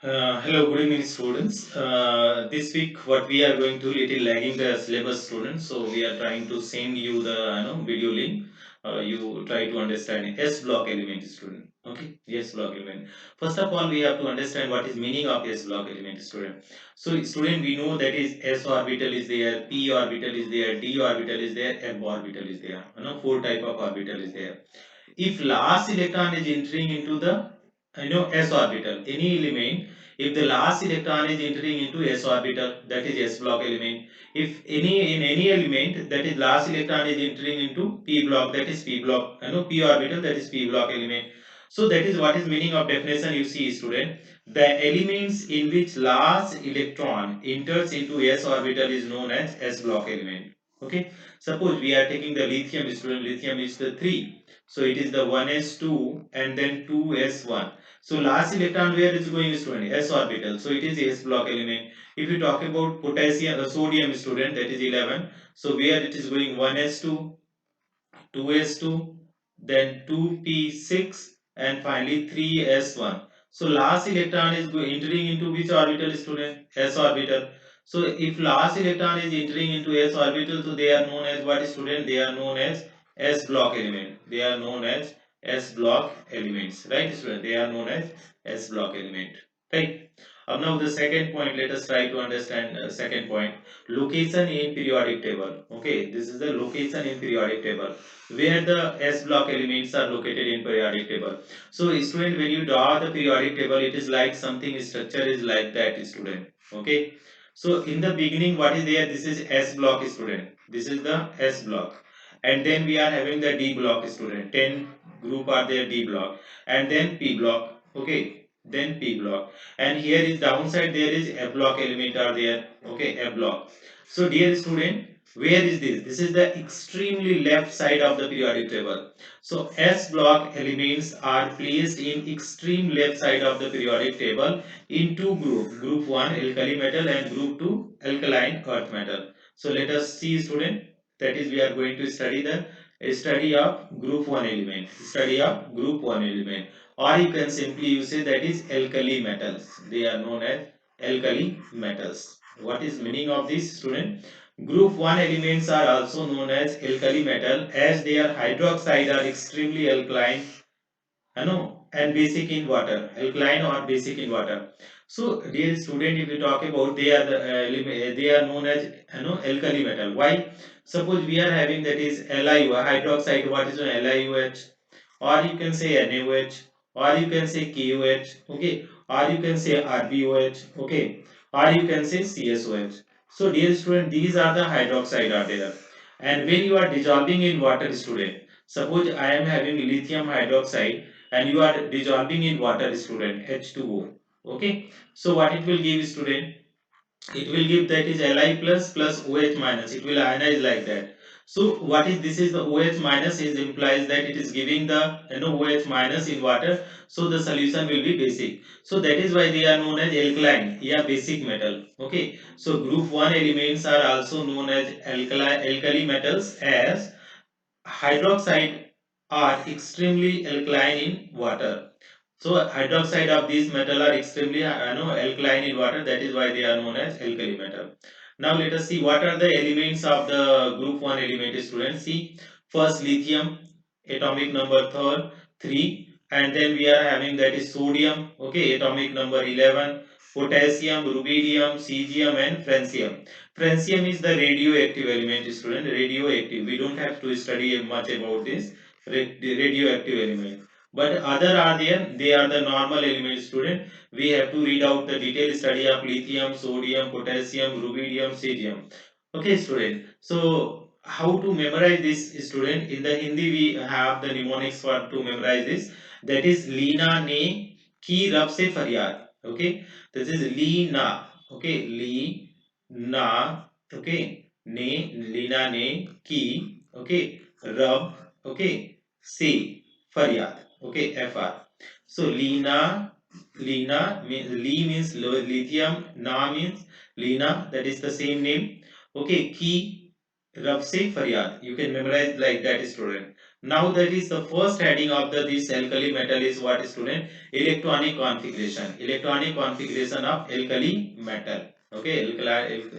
Hello, good evening, students. This week, what we are going to little lagging the syllabus, students. So we are trying to send you the video link. You try to understand S block element, student. Okay, S block element. First of all, we have to understand what is meaning of S block element, student. So, student, we know that is S orbital is there, P orbital is there, D orbital is there, F orbital is there. Four type of orbital is there. If last electron is entering into the s orbital, any element, if the last electron is entering into s orbital, that is s block element. If any element that is last electron is entering into p block, that is p block, p orbital, that is p block element. So that is what is meaning of definition. You see, student, the elements in which last electron enters into s orbital is known as s block element. Okay, suppose we are taking the lithium, student. Lithium is the 3, so it is the 1s2 and then 2s1. So last electron where is going, student? S orbital. So it is S block element. If you talk about potassium, sodium, student, that is 11. So where it is going, 1s2, 2s2, then 2p6, and finally 3s1. So last electron is entering into which orbital, student? S orbital. So if last electron is entering into s orbital, so they are known as what, student? They are known as s block element. They are known as s block elements, right, student? They are known as s block element, right? Now the second point, let us try to understand second point, location in periodic table. Okay, this is the location in periodic table, where the s block elements are located in periodic table. So student, when you draw the periodic table, it is like something structure is like that, student. Okay, so in the beginning, what is there? This is s block, student. This is the s block, and then we are having the d block, student. 10 group are there, d block, and then p block. Okay, then p block, and here is downside, there is f block element are there. Okay, f block. So dear student, where is this? This is the extremely left side of the periodic table. So S block elements are placed in extreme left side of the periodic table in two groups. Group 1 alkali metal and group 2 alkaline earth metal. So let us see, student. That is, we are going to study the study of group 1 element. Study of group 1 element. Or you can simply you say that is alkali metals. They are known as alkali metals. What is meaning of this, student? Group 1 elements are also known as alkali metal as their hydroxide are extremely alkaline, and basic in water, alkaline or basic in water. So, dear student, if you talk about, they are they are known as alkali metal. Why? Suppose we are having that is LiU hydroxide. What is LiUH? Or you can say NaOH, or you can say KOH, okay, or you can say RbOH, okay, or you can say CSOH. So dear student, these are the hydroxide are there. And when you are dissolving in water, student, suppose I am having lithium hydroxide and you are dissolving in water, student, H2O, okay. So what it will give, student? It will give that is Li plus OH minus. It will ionize like that. So what is this? Is the OH minus is implies that it is giving the OH minus in water. So the solution will be basic. So that is why they are known as alkaline. Yeah, basic metal. Okay. So group 1 elements are also known as alkali metals, as hydroxide are extremely alkaline in water. So hydroxide of these metal are extremely alkaline in water. That is why they are known as alkali metal. Now let us see what are the elements of the group 1 element, students. See, first lithium, atomic number third 3, and then we are having that is sodium, okay, atomic number 11, potassium, rubidium, cesium, and francium. Francium is the radioactive element, student. Radioactive. We don't have to study much about this radioactive element. But other are there. They are the normal elements, student. We have to read out the detailed study of lithium, sodium, potassium, rubidium, cesium. Okay, student. So how to memorize this, student? In the Hindi we have the mnemonics for to memorize this. That is Leena ne ki rab se faryad. Okay, this is Leena. Okay, na, okay, Leena ne ki, okay, rab, okay, se faryad, okay, fr. So Leena means means lithium, na means Leena, that is the same name. Okay, ki rab se faryad. You can memorize like that, student. Now that is the first heading of the this alkali metal is what, student? Electronic configuration. Electronic configuration of alkali metal. Okay,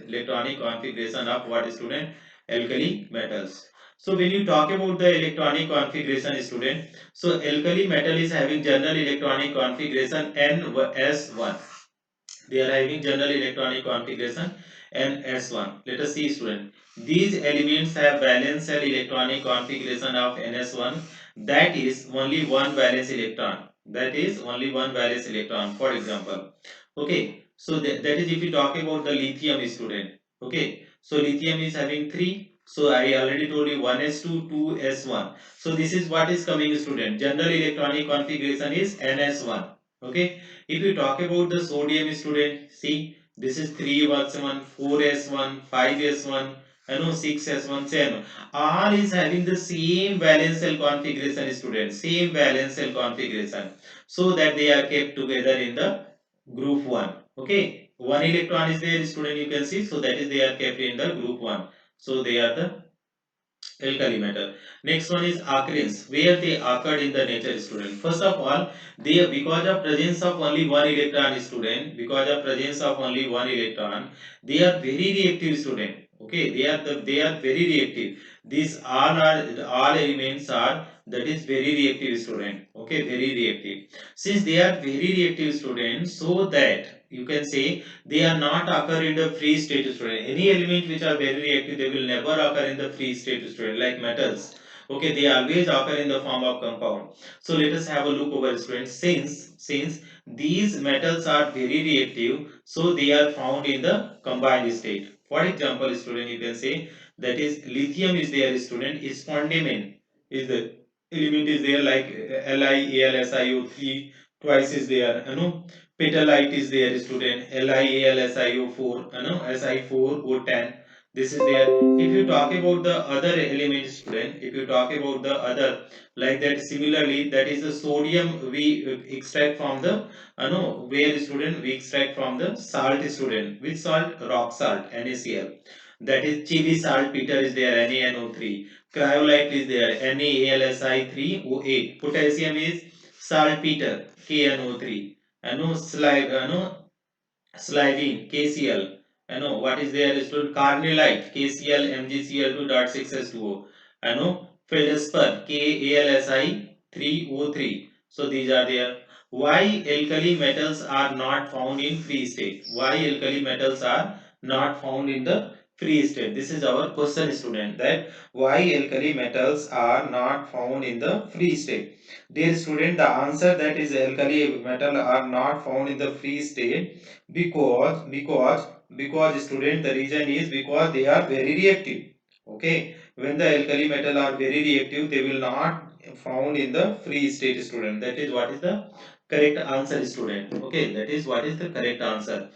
electronic configuration of what, student? Alkali metals. So when you talk about the electronic configuration, student, so alkali metal is having general electronic configuration NS1. They are having general electronic configuration NS1. Let us see, student. These elements have valence shell electronic configuration of NS1, that is only one valence electron. That is only one valence electron. For example, okay. So that is if you talk about the lithium, student. Okay. So lithium is having three. So I already told you 1s2, 2s1. So this is what is coming, student. General electronic configuration is NS1. Okay. If you talk about the sodium, student, see this is 3s1, 4s1, 5s1, I know 6s1, 7. All is having the same valence cell configuration, student, same valence cell configuration, so that they are kept together in the group 1. Okay, one electron is there, student, you can see, so that is they are kept in the group 1. So they are the alkali metal. Next one is occurrence, where they occurred in the nature, student. First of all, they, because of presence of only one electron, student, because of presence of only one electron, they are very reactive, student. Okay, they are very reactive. These all elements are, that is very reactive, student. Okay, very reactive. Since they are very reactive, student, so that you can say they are not occur in the free state, student. Any element which are very reactive, they will never occur in the free state, student, like metals. Okay, they always occur in the form of compound. So let us have a look over, student. Since these metals are very reactive, so they are found in the combined state. For example, student, you can say that is lithium is there, student, is fundament is the element is there, like LiAlSiO3 twice is there, you know. Petalite is there, student, LiAlSiO4, you know, Si4O10. This is there. If you talk about the other elements, student, if you talk about the other, like that, similarly, that is the sodium we extract from the, you know, where, student, we extract from the salt, student. Which salt? Rock salt, NaCl. That is chili saltpeter is there, NaNO3. Cryolite is there, NaAlSi3O8. Potassium is saltpeter, KNO3. I know slide, I know Slivine, KCl. I know what is there, student? Carnellite, KCl, MgCl2.6s2o. I know feldspar, KAlSi3O3. So these are there. Why alkali metals are not found in free state? Why alkali metals are not found in the free state? This is our question, student. That why alkali metals are not found in the free state? Dear student, the answer that is alkali metal are not found in the free state because student, the reason is because they are very reactive. Okay, when the alkali metal are very reactive, they will not found in the free state, student. That is what is the correct answer, student. Okay, that is what is the correct answer.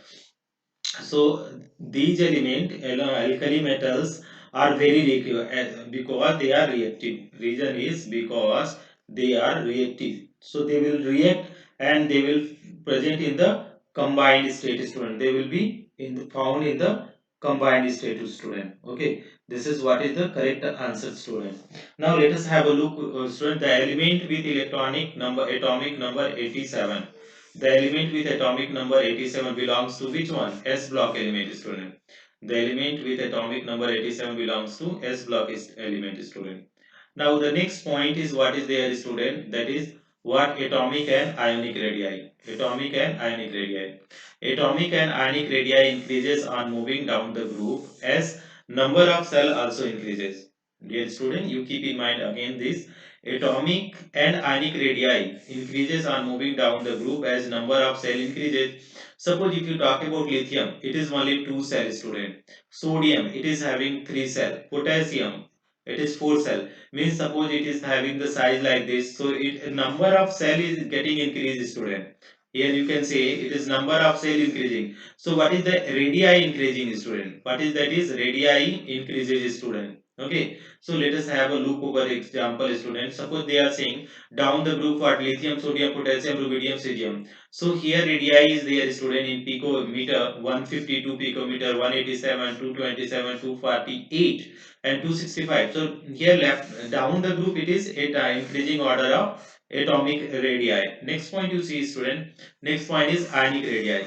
So these alkali metals are very reactive, because they are reactive. Reason is because they are reactive. So they will react and they will present in the combined state, student. They will be found in the combined state, student. Okay, this is what is the correct answer, student. Now let us have a look, student. The element with atomic number 87. The element with atomic number 87 belongs to which one? S block element, student. The element with atomic number 87 belongs to S block element, student. Now the next point is what is there, student? That is what atomic and ionic radii. Atomic and ionic radii. Atomic and ionic radii increases on moving down the group as number of cell also increases. Dear student, you keep in mind again this. Atomic and ionic radii increases on moving down the group as number of cell increases. Suppose if you talk about lithium, it is only 2 cell, student. Sodium, it is having 3 cell. Potassium, it is 4 cell. Means suppose it is having the size like this, so it number of cell is getting increased, student. Here you can say it is number of cell increasing. So what is the radii increasing, student? What is that is radii increases, student? Okay, so let us have a look over example, students. Suppose they are saying down the group for lithium, sodium, potassium, rubidium, cesium. So here radii is there, student, in picometer, 152 picometer, 187, 227, 248, and 265. So here left down the group it is at increasing order of atomic radii. Next point you see, student. Next point is ionic radii.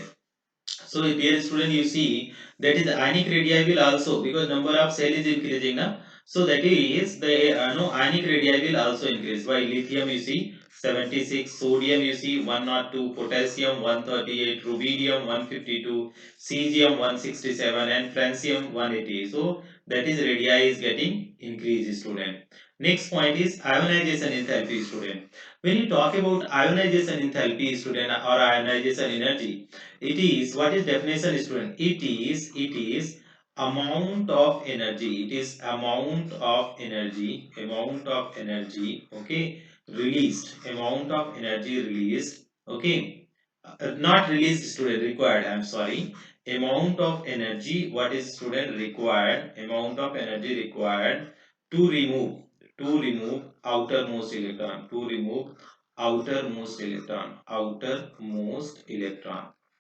So dear student, you see that is ionic radii will also, because number of cell is increasing now. So that is the no ionic radii will also increase. By lithium you see 76, sodium you see 102, potassium 138, rubidium 152, cesium 167, and francium 180. So that is radii is getting increased, student. Next point is ionization enthalpy, student. When you talk about ionization enthalpy, student, or ionization energy, it is, what is definition, student? It is amount of energy. It is amount of energy, okay, released. Amount of energy released, okay. Not released, student, required. I'm sorry. Amount of energy, what is, student, required? Amount of energy required to remove outermost electron. To remove outermost electron,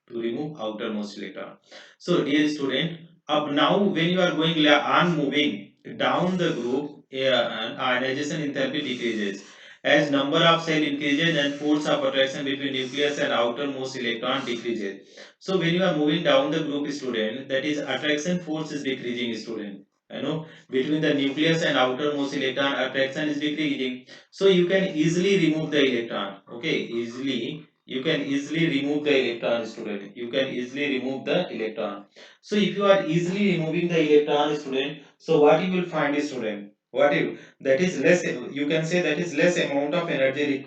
to remove outermost electron. So dear student, up now when you are going on moving down the group, ionization enthalpy decreases as number of cell increases and force of attraction between nucleus and outermost electron decreases. So when you are moving down the group, student, that is attraction force is decreasing, student. You know, between the nucleus and outermost electron, attraction is decreasing. So you can easily remove the electron. Okay, you can easily remove the electron, student. You can easily remove the electron. So if you are easily removing the electron, student, so what you will find, student, what you, that is less, you can say that is less amount of energy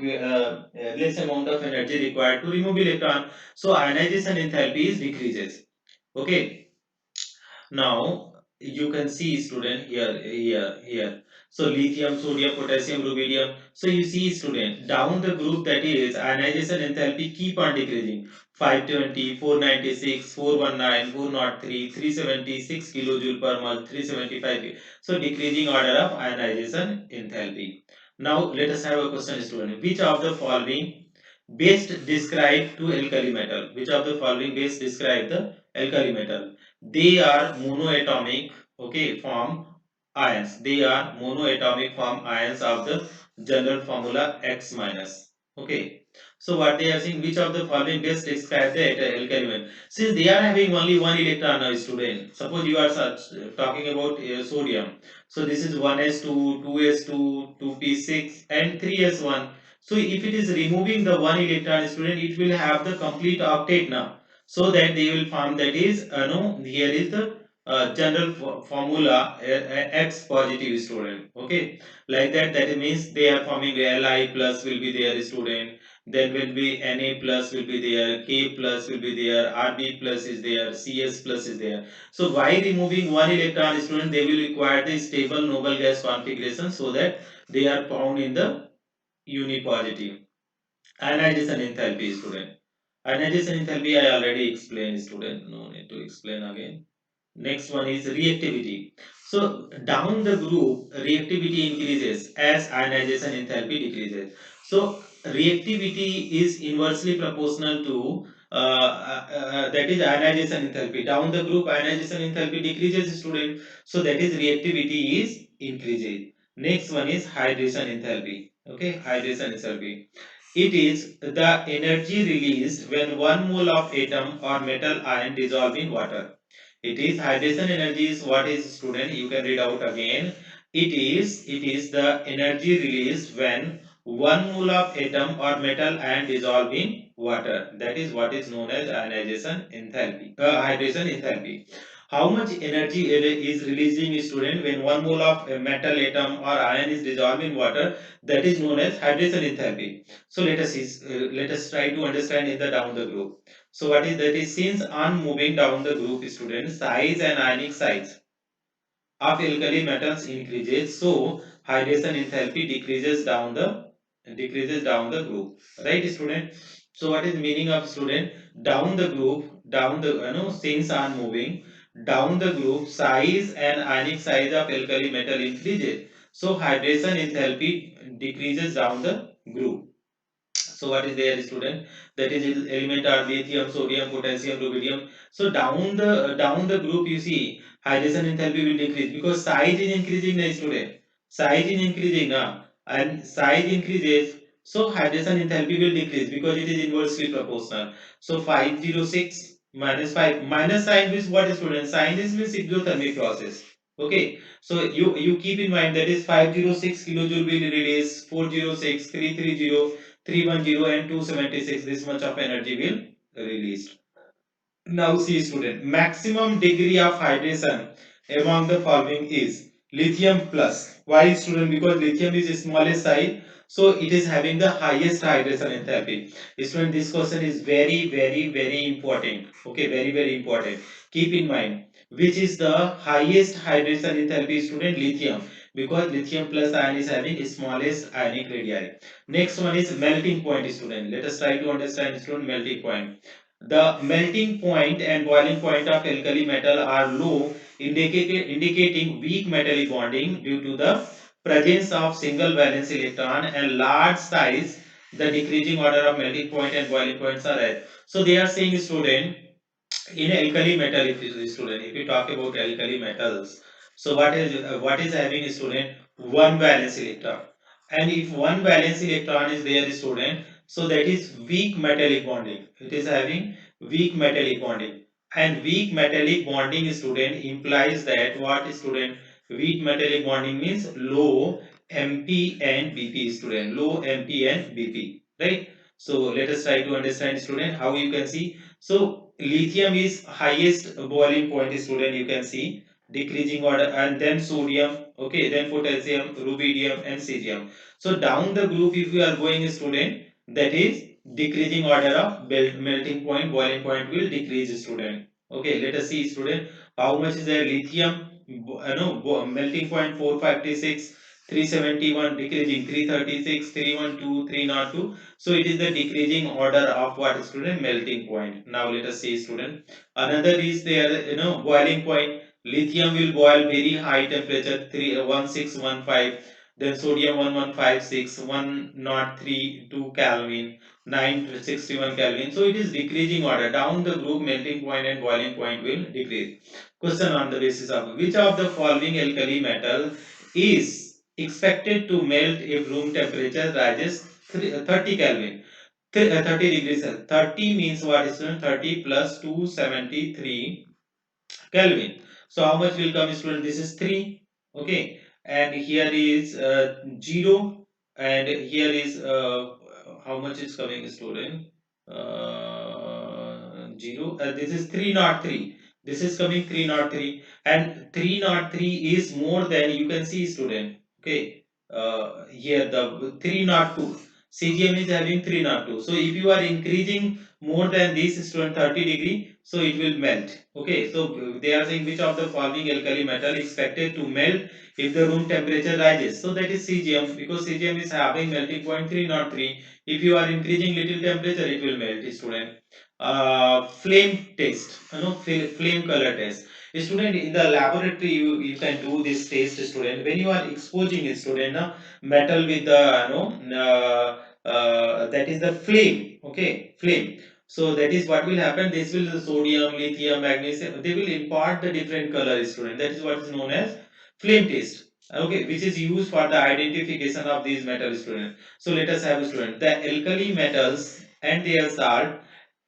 less amount of energy required to remove electron. So ionization enthalpy is decreases. Okay, now you can see, student, here. So lithium, sodium, potassium, rubidium. So you see, student, down the group, that is ionization enthalpy keep on decreasing. 520, 496, 419, 403, 376 kilojoule per mole, 375. So decreasing order of ionization enthalpy. Now let us have a question, student. Which of the following best describe to alkali metal? Which of the following best describe the alkali metal? They are monoatomic, okay, form ions. They are monoatomic form ions of the general formula X minus. Okay. So what they are saying, which of the following best describe the alkali metal? Since they are having only one electron now, student. Suppose you are talking about sodium. So this is 1s2, 2s2, 2p6, and 3s1. So if it is removing the one electron, student, it will have the complete octet now, so that they will form, that is no, here is the general formula X positive, student. Okay, like that, that means they are forming Li plus will be there, student. Then will be Na plus will be there, K plus will be there, Rb plus is there, Cs plus is there. So by removing one electron, student, they will require the stable noble gas configuration, so that they are found in the unipositive. Ionization enthalpy, student. Ionization enthalpy I already explained, student. No need to explain again. Next one is reactivity. So down the group, reactivity increases as ionization enthalpy decreases. So reactivity is inversely proportional to that is ionization enthalpy. Down the group, ionization enthalpy decreases, student. So that is reactivity is increases. Next one is hydration enthalpy. Okay, hydration enthalpy. It is the energy released when one mole of atom or metal ion dissolve in water. It is hydration energy is what is, student, you can read out again. It is the energy released when one mole of atom or metal ion dissolve in water. That is what is known as ionization enthalpy, hydration enthalpy. How much energy it is releasing, student, when one mole of a metal atom or ion is dissolved in water? That is known as hydration enthalpy. So let us try to understand in the down the group. So what is that is, since on moving down the group, students, size and ionic size of alkali metals increases, so hydration enthalpy decreases down the group. Right, student? So what is meaning of, student, down the group, down the since on moving? down the group, size and ionic size of alkali metal increases. So hydration enthalpy decreases down the group. So what is there, student? That is element are lithium, sodium, potassium, rubidium. So down the group, you see hydrogen enthalpy will decrease because size is increasing, na student. Size is increasing, na, and size increases. So hydrogen enthalpy will decrease because it is inversely proportional. So 506 minus 5 minus sign is what, student? Sign is means exothermic process. Okay, so you keep in mind that is 506 kilojoule will release 406 330 310 and 276, this much of energy will released. Now see, student, maximum degree of hydration among the following is lithium plus. Why, student? Because lithium is smallest size, so it is having the highest hydration enthalpy. Student, this question is very very very important. Okay, very very important. Keep in mind which is the highest hydration enthalpy, student. Lithium, because lithium plus ion is having smallest ionic radii. Next one is melting point, student. Let us try to understand, student, melting point. The melting point and boiling point of alkali metal are low, indicating weak metallic bonding due to the presence of single valence electron and large size. The decreasing order of melting point and boiling points are at. So they are saying, student, in alkali metal, if you, student, if you talk about alkali metals, so what is having, student? One valence electron, and if one valence electron is there, student, so that is weak metallic bonding. It is having weak metallic bonding, and weak metallic bonding, student, implies that what, student? Weak metallic bonding means low mp and bp, student. Low mp and bp, right? So let us try to understand, student, how you can see. So lithium is highest boiling point, student, you can see decreasing order, and then sodium, okay, then potassium, rubidium and cesium. So down the group, if you are going, student, that is decreasing order of melting point, boiling point will decrease, student. Okay, let us see, student, how much is there. Lithium, no, melting point 456, 371, decreasing 336, 312, 302. So it is the decreasing order of what, student? Melting point. Now let us see, student. Another is there, boiling point. Lithium will boil very high temperature, 1615. Then sodium 1156, 1032 Kelvin, 961 Kelvin. So it is decreasing order. Down the group, melting point and boiling point will decrease. Question on the basis of which of the following alkali metal is expected to melt if room temperature rises 30 Kelvin. 30 degrees Celsius. 30 means what, is 30 plus 273 Kelvin. So how much will come, student? This is 3. Okay. And here is 0. And here is how much is coming, student? 0. This is 303. This is coming 303. And 303 is more than, you can see, student. Okay. Here the 302. CGM is having 302. So if you are increasing more than this, student, 30 degree, so it will melt. Okay, so they are saying which of the following alkali metal is expected to melt if the room temperature rises. So that is cesium, because cesium is having melting point 303. If you are increasing little temperature, it will melt, student. Flame test, flame color test. Student, in the laboratory, you can do this test, student. When you are exposing it, student, metal with the, that is the flame. Okay, flame. So that is what will happen. This will, the sodium, lithium, magnesium, they will impart the different color, student. That is what is known as flame test. Okay, which is used for the identification of these metals, student. So let us have, student. The alkali metals and their salt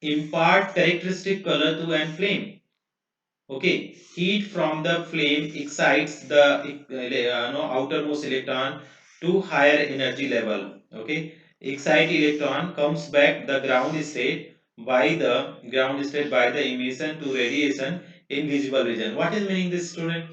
impart characteristic color to an flame. Okay, heat from the flame excites the outermost electron to higher energy level. Okay, excite electron comes back the ground state by the emission to radiation in visible region. What is meaning this, student?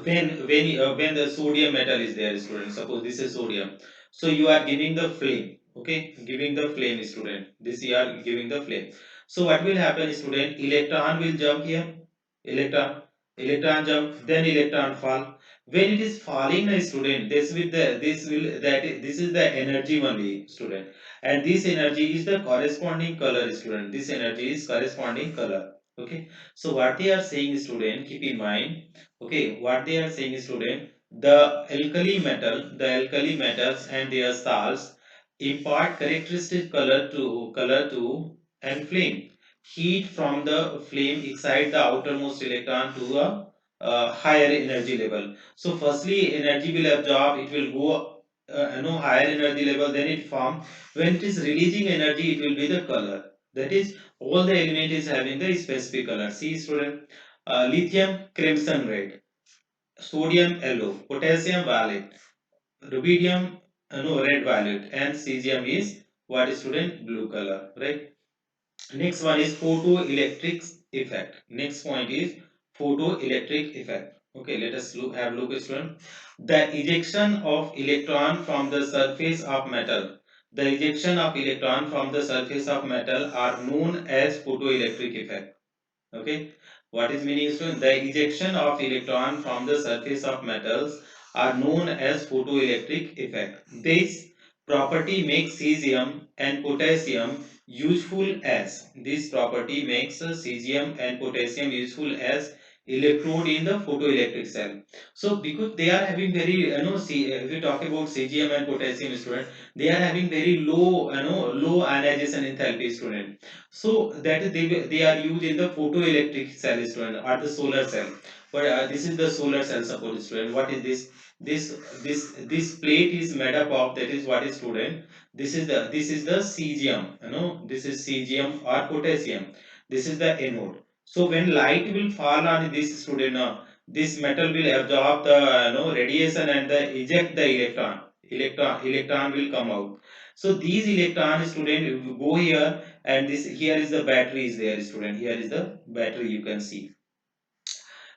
When the sodium metal is there, student, suppose this is sodium, so you are giving the flame. Okay, giving the flame, student, this you are giving the flame. So what will happen, student? Electron will jump here, electron electron jump, then electron fall. When it is falling, student, this is the energy only, student, and this energy is the corresponding color, student. This energy is corresponding color. Okay, so what they are saying, student, keep in mind. Okay, what they are saying, student, the alkali metals and their salts impart characteristic color to and flame. Heat from the flame excite the outermost electron to a higher energy level. So, firstly, energy will absorb. It will go, higher energy level. Then it form. When it is releasing energy, it will be the color. That is, all the element is having the specific color. See, student, lithium crimson red, sodium yellow, potassium violet, rubidium no red violet, and cesium is what is, student, blue color, right? Next one is photoelectric effect. Next point is photoelectric effect. Okay, let us have a look, student. The ejection of electron from the surface of metal. The ejection of electron from the surface of metal are known as photoelectric effect. Okay, what is meaning, student? The ejection of electron from the surface of metals are known as photoelectric effect. This property makes cesium and potassium useful as this property makes cesium and potassium useful as electrode in the photoelectric cell. So because they are having very, see, if you talk about cesium and potassium, student, they are having very low, low ionization enthalpy, student. So that is, they are used in the photoelectric cell, student, or the solar cell. But this is the solar cell, suppose, student. What is this? This plate is made up of, that is what is, student. This is the cesium. This is cesium or potassium. This is the anode. So when light will fall on this, student, this metal will absorb the, radiation and the eject the electron. Electron will come out. So these electrons, student, will go here, and this here is the battery is there, student. Here is the battery, you can see.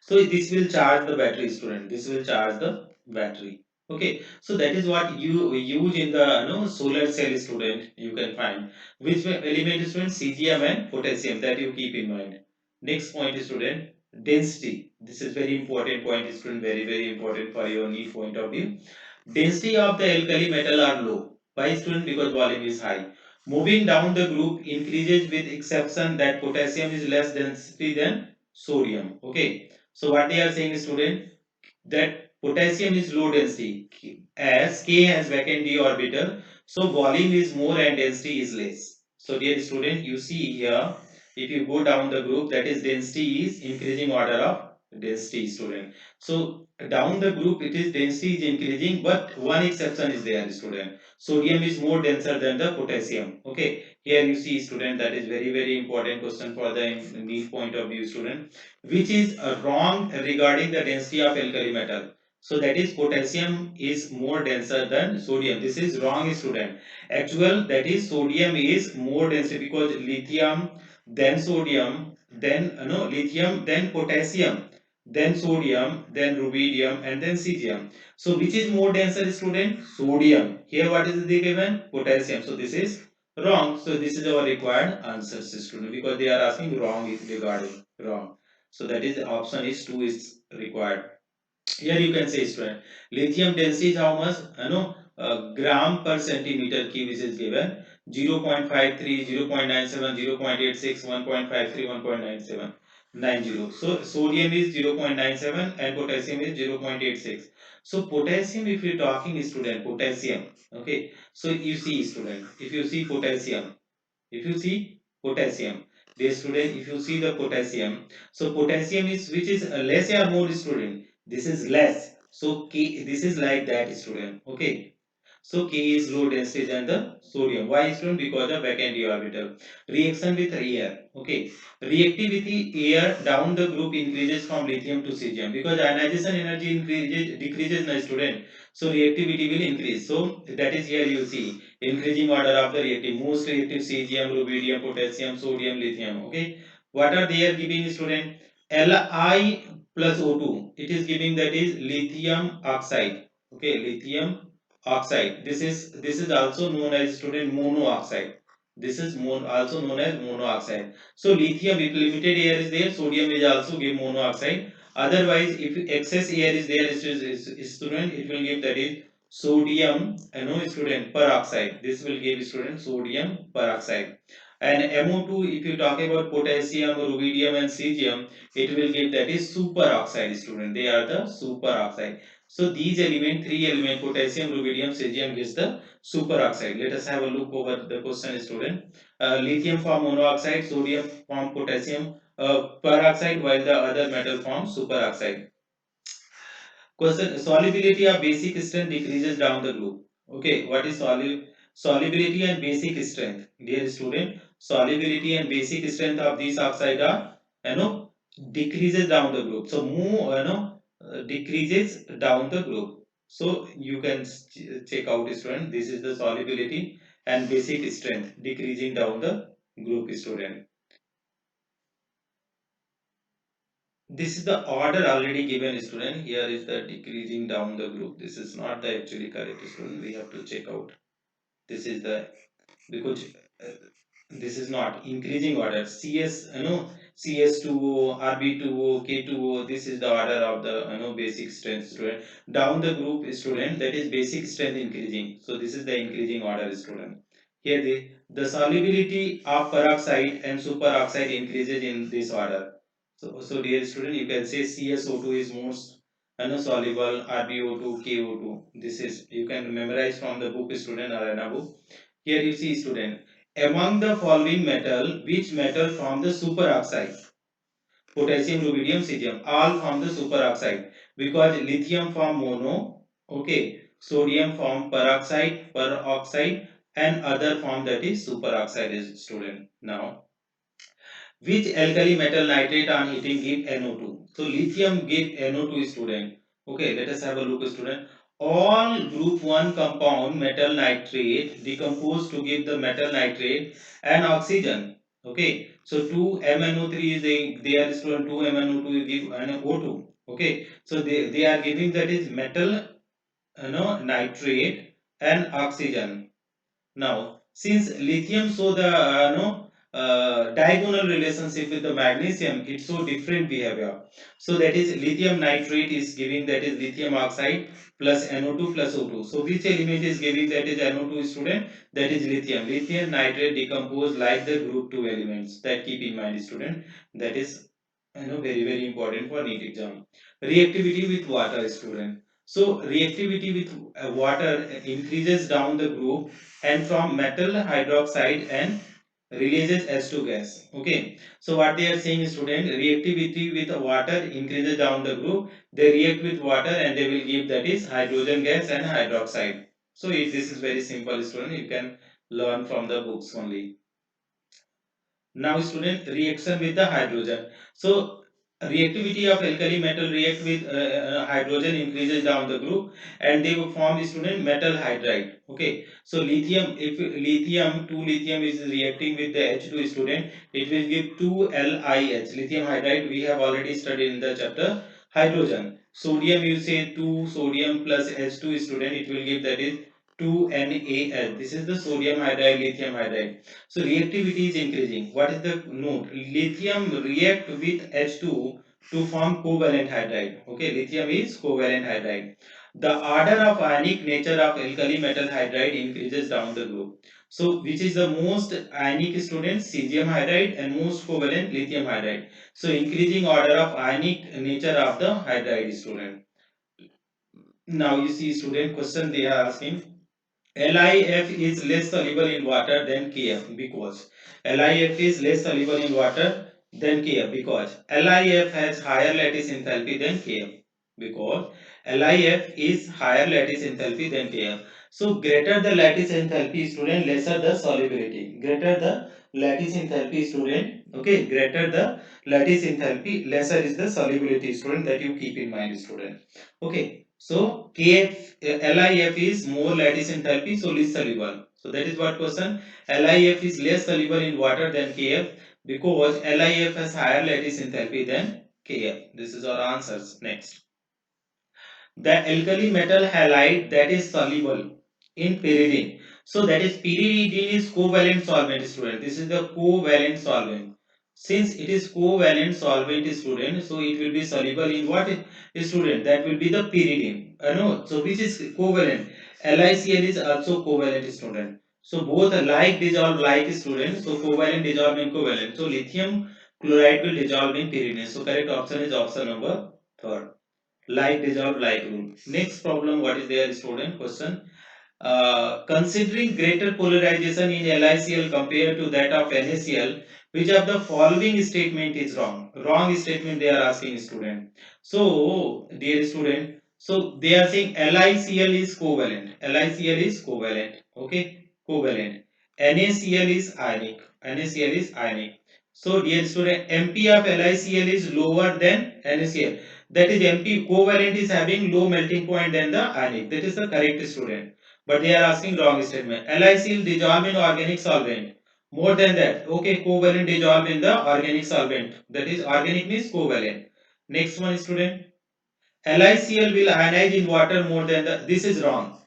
So this will charge the battery, student. This will charge the battery. Okay, so that is what you use in the, solar cell, student. You can find which element, student, cesium and potassium, that you keep in mind. Next point, student, density. This is very important point, student, very very important for your need point of view. Density of the alkali metal are low. Why, student? Because volume is high. Moving down the group increases with exception that potassium is less density than sodium. Okay. So what they are saying, student, that potassium is low density as K has vacant d orbital, so volume is more and density is less. So dear student, you see here, if you go down the group, that is density is increasing order of density, student. So down the group, it is density is increasing, but one exception is there, student. Sodium is more denser than the potassium. Okay, here you see, student, that is very very important question for the need point of view, student. Which is wrong regarding the density of alkali metal. So that is, potassium is more denser than sodium. This is wrong, student. Actual, that is, sodium is more denser, because lithium, then sodium, then lithium, then potassium, then sodium, then rubidium, and then cesium. So which is more denser, student? Sodium. Here what is the given? Potassium. So this is wrong. So this is our required answer, student, because they are asking wrong regarding wrong. So that is, option is 2 is required. Here you can say, student, lithium density is how much? Gram per centimeter cube is given. 0.53, 0.97, 0.86, 1.53, 1.97, 90. So sodium is 0.97 and potassium is 0.86. So potassium, if you're talking, student, potassium. Okay. So you see, student, if you see potassium, dear student, if you see the potassium, so potassium is, which is less or more, student? This is less. So K, this is like that, student. Okay. So K is low density than the sodium. Why, student? Because of vacant d orbital. Reaction with air. Okay. Reactivity air down the group increases from lithium to cesium, because ionization energy decreases, na, student. So reactivity will increase. So that is, here you see increasing order of the reactive. Most reactive cesium, rubidium, potassium, sodium, lithium. Okay. What are they are giving, student? Li plus O2. It is giving, that is lithium oxide. Okay, lithium oxide. This is also known as, student, monoxide. This is also known as monoxide. So lithium, if limited air is there, sodium is also give monoxide. Otherwise, if excess air is there, student, it will give, that is sodium, student, peroxide. This will give, student, sodium peroxide. And MO2, if you talk about potassium, rubidium and cesium, it will give that is superoxide, student. They are the superoxide. So these element, three element, potassium, rubidium, cesium gives the superoxide. Let us have a look over the question, student. Lithium form monoxide, sodium form potassium peroxide, while the other metal form superoxide. Question: solubility of basic strength decreases down the group. Okay, what is solubility and basic strength? Dear student, solubility and basic strength of these oxide are, decreases down the group. So move, decreases down the group. So you can check out, student. This is the solubility and basic strength decreasing down the group, student. This is the order already given, student. Here is the decreasing down the group. This is not the actually correct, student. We have to check out. This is the, because uh, this is not increasing order. CS, CS2O, RB2O, K2O. This is the order of the, basic strength, student. Down the group, student, that is basic strength increasing. So this is the increasing order, student. Here the solubility of peroxide and superoxide increases in this order. So dear student, you can say CSO2 is most soluble, RbO2, KO2. This is, you can memorize from the book, student, or an book. Here you see, student, among the following metal, which metal form the superoxide? Potassium, rubidium, cesium, all form the superoxide, because lithium form mono, okay, sodium form peroxide, and other form that is superoxide, is student. Now, which alkali metal nitrate on heating give NO2? So lithium give NO2, student. Okay, let us have a look, student. All group 1 compound metal nitrate decompose to give the metal nitrate and oxygen. Okay, so 2MnO3 is they are, student, 2MnO2 give NO2. Okay, so they are giving that is metal, nitrate and oxygen. Now, since lithium show the, diagonal relationship with the magnesium, it show different behavior. So that is lithium nitrate is giving that is lithium oxide plus NO2 plus O2. So which element is giving that is NO2, student? That is lithium. Lithium nitrate decompose like the group 2 elements. That keep in mind, student. That is, very important for NEET exam. Reactivity with water, student. So reactivity with water increases down the group and from metal hydroxide and releases H2 gas. Okay, so what they are saying is, student, reactivity with water increases down the group. They react with water and they will give that is hydrogen gas and hydroxide. So this is very simple, student. You can learn from the books only. Now, student, reaction with the hydrogen. So reactivity of alkali metal react with hydrogen increases down the group, and they will form, student, metal hydride. Okay, so lithium, if lithium, 2 lithium is reacting with the H2, student, it will give 2 LiH, lithium hydride. We have already studied in the chapter hydrogen. Sodium, you say 2 sodium plus H2, student, it will give that is 2 NaH. This is the sodium hydride, lithium hydride. So reactivity is increasing. What is the note? Lithium react with H2 to form covalent hydride. Okay, lithium is covalent hydride. The order of ionic nature of alkali metal hydride increases down the group. So which is the most ionic, student? Cesium hydride, and most covalent lithium hydride. So increasing order of ionic nature of the hydride, student. Now you see, student, question they are asking. LiF is less soluble in water than Kf, because LiF is less soluble in water than Kf, because LiF has higher lattice enthalpy than Kf, because LiF is higher lattice enthalpy than Kf. So greater the lattice enthalpy, student, lesser the solubility. Greater the lattice enthalpy, student, okay, greater the lattice enthalpy, lesser is the solubility, student. That you keep in mind, student. Okay, so Kf, LiF is more lattice enthalpy, so less soluble. So that is what question. LiF is less soluble in water than Kf, because LiF has higher lattice enthalpy than Kf. This is our answers. Next, the alkali metal halide that is soluble in pyridine. So that is, pyridine is covalent solvent, student. This is the covalent solvent. Since it is covalent solvent, student, so it will be soluble in what, student? That will be the pyridine. No, so which is covalent? LiCl is also covalent, student. So both like dissolve like student. So covalent dissolve in covalent. So lithium chloride will dissolve in pyridine. So correct option is option number third. Like dissolve like rule. Next problem, what is there student? Question. Considering greater polarization in LiCl compared to that of NaCl, which of the following statement is wrong? Wrong statement they are asking student. So, dear student, so they are saying LiCl is covalent. LiCl is covalent. Okay, covalent. NaCl is ionic. NaCl is ionic. So, dear student, MP of LiCl is lower than NaCl. That is MP covalent is having low melting point than the ionic. That is the correct student, but they are asking wrong statement. LiCl dissolve in organic solvent. More than that, okay, covalent dissolve in the organic solvent. That is organic means covalent. Next one student. LiCl will ionize in water more than the. This is wrong.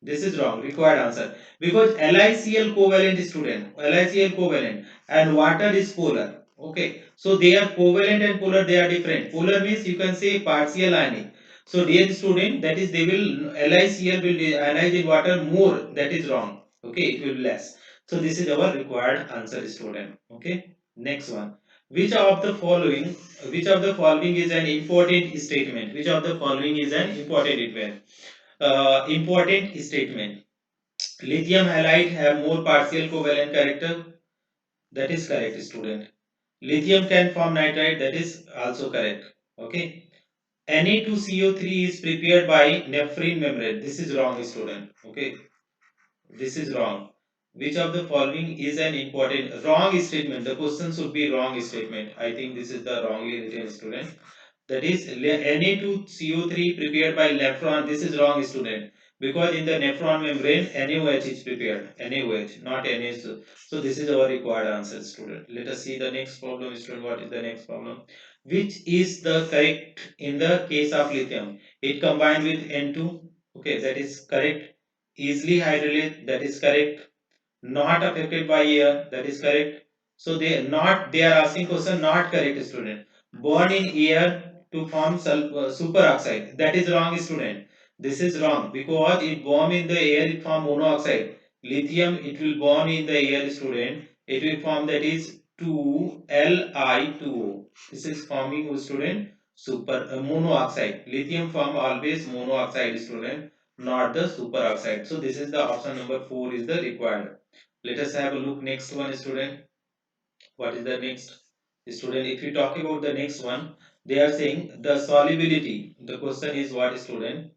This is wrong. Required answer. Because LiCl covalent student. LiCl covalent and water is polar. Okay. So they are covalent and polar. They are different. Polar means you can say partial ionic. So dear student, that is they will LiCl will ionize in water more. That is wrong. Okay. It will be less. So this is our required answer student. Okay. Next one. Which of the following? Which of the following is an important statement? Which of the following is an important statement? Important statement. Lithium halide have more partial covalent character. That is correct, student. Lithium can form nitride. That is also correct. Okay. Na2CO3 is prepared by nephrin membrane. This is wrong, student. Okay. This is wrong. Which of the following is an important wrong statement? The question should be wrong statement. I think this is the wrongly written, student. That is Na2CO3 prepared by nephron. This is wrong, student, because in the nephron membrane NaOH is prepared. NaOH, not NaSO. So this is our required answer, student. Let us see the next problem, student. What is the next problem? Which is the correct in the case of lithium? It combined with N2. Okay, that is correct. Easily hydrolyzed. That is correct. Not affected by air. That is correct. So they are asking question not correct, student. Born in air to form superoxide. That is wrong, student. This is wrong because it born in the air it form monoxide. Lithium it will born in the air, student. It will form that is 2Li2O. This is forming, student, super monoxide. Lithium form always monoxide, student, not the superoxide. So this is the option number 4 is the required. Let us have a look next one, student. What is the next? Student, if you talk about the next one, they are saying the solubility. The question is what, student?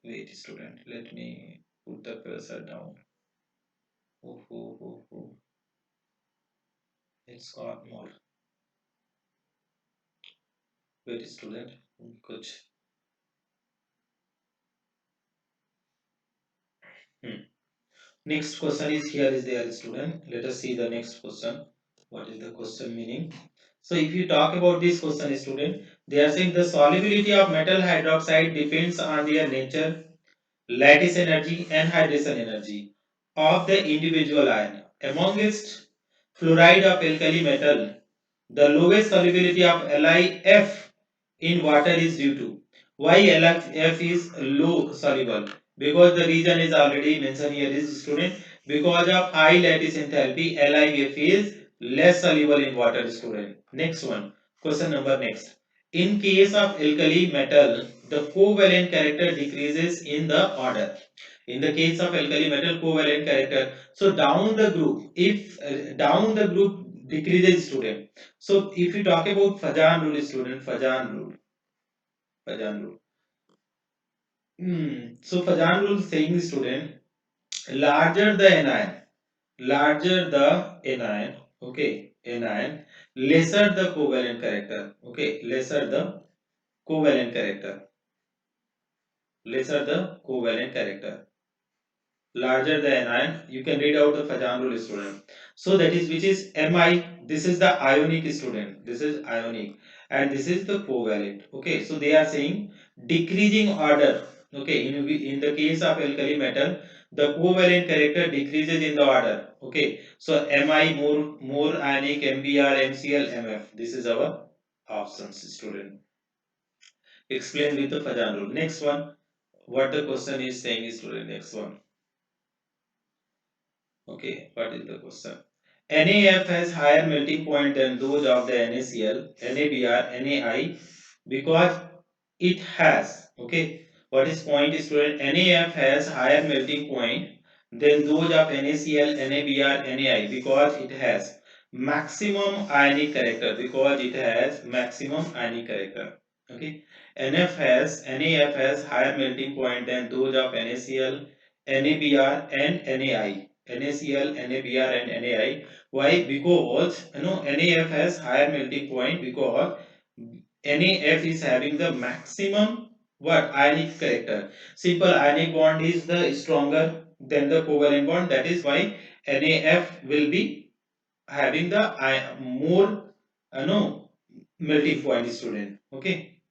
Wait, student, let me put the cursor down. Oh, oh, oh, oh. It's got more. Wait, student. Good. Hmm. Next question is here is there, student. Let us see the next question. What is the question meaning? So if you talk about this question, student, they are saying the solubility of metal hydroxide depends on their nature, lattice energy and hydration energy of the individual ion. Amongst fluoride of alkali metal, the lowest solubility of LiF in water is due to. Why LiF is low soluble? Because the reason is already mentioned here is, student, because of high lattice enthalpy, LiF is less soluble in water, student. Next one, question number next. In case of alkali metal, the covalent character decreases in the order. In the case of alkali metal covalent character, so down the group, if down the group decreases, student. So if you talk about Fajan rule, student, Fajan rule, Fajan rule. So Fajan rule saying, student, larger the anion, larger the anion, okay, anion, lesser the covalent character, okay, lesser the covalent character, lesser the covalent character. Larger the anion, you can read out the Fajan rule, student. So that is which is Mi. This is the ionic, student. This is ionic, and this is the covalent. Okay, so they are saying decreasing order. Okay, in the case of alkali metal, the covalent character decreases in the order. Okay, so Mi more ionic, Mbr, Mcl, Mf. This is our options, student. Explain with the Fajan rule. Next one, what the question is saying, student. Next one. Okay, what is the question? NAF has higher melting point than those of the NaCl, NaBr, NaI because it has. Okay, what is point student? NAF has higher melting point than those of NaCl, NaBr, NaI because it has maximum ionic character, because it has maximum ionic character. Okay, NAF has higher melting point than those of NaCl, NaBr and NaI. NaCl, NaBr and NaI. Why? Because NAF has higher melting point because NAF is having the maximum what ionic character. Simple ionic bond is the stronger than the covalent bond. That is why NAF will be having the more no melting point student. Okay.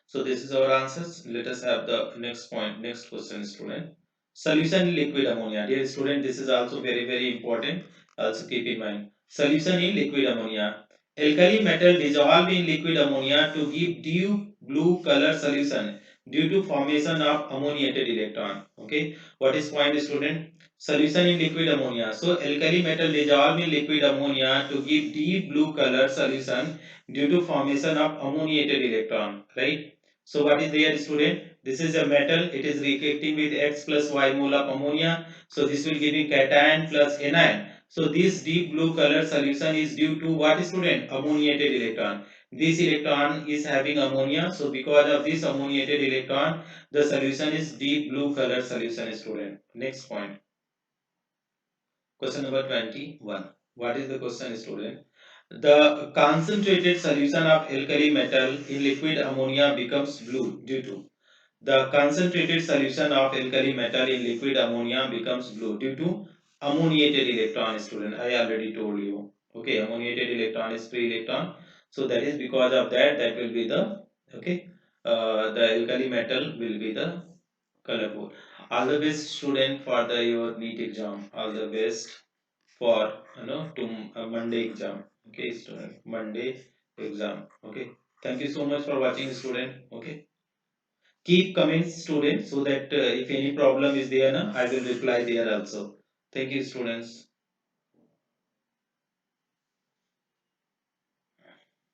So this is our answers. Let us have the next point, next question, student. Solution in liquid ammonia. Dear student, this is also very important. Also keep in mind. Solution in liquid ammonia. Alkali metal dissolve in liquid ammonia to give deep blue color solution due to formation of ammoniated electron. Okay. What is point, student? Solution in liquid ammonia. So alkali metal dissolve in liquid ammonia to give deep blue color solution due to formation of ammoniated electron. Right. So what is there, student? This is a metal. It is reacting with X plus Y mole of ammonia. So this will give you cation plus anion. So this deep blue color solution is due to what, student? Ammoniated electron. This electron is having ammonia. So because of this ammoniated electron, the solution is deep blue color solution, student. Next point. Question number 21. What is the question, student? The concentrated solution of alkali metal in liquid ammonia becomes blue due to the concentrated solution of alkali metal in liquid ammonia becomes blue due to ammoniated electron, student. I already told you. Okay, ammoniated electron is free electron. So that is because of that, that will be the okay. The alkali metal will be the colorful. All the best, student, for the your NEET exam. All the best for to Monday exam. Okay, student. Monday exam. Okay. Thank you so much for watching, student. Okay. Keep comments, students, so that if any problem is there, I will reply there also. Thank you, students.